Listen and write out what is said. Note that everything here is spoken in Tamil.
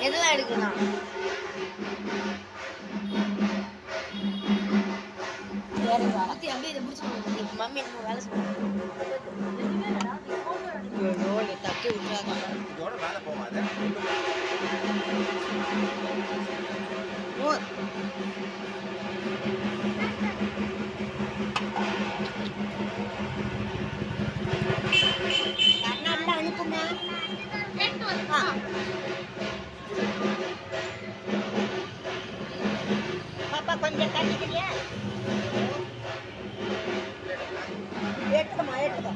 எதெல்லாம் எடுக்கலாம்? அப்படியே இதை முடிச்சு மம்மி என்ன வேலை சொல்லுவாங்க. தக்கி விட்டுறாங்க. இதோட வேலை போகாது. அனுப்புங்க. பாப்பா கொஞ்சம் தள்ளிக்கிறியா? எடுத்துக்கமா எடுத்துக்கோ.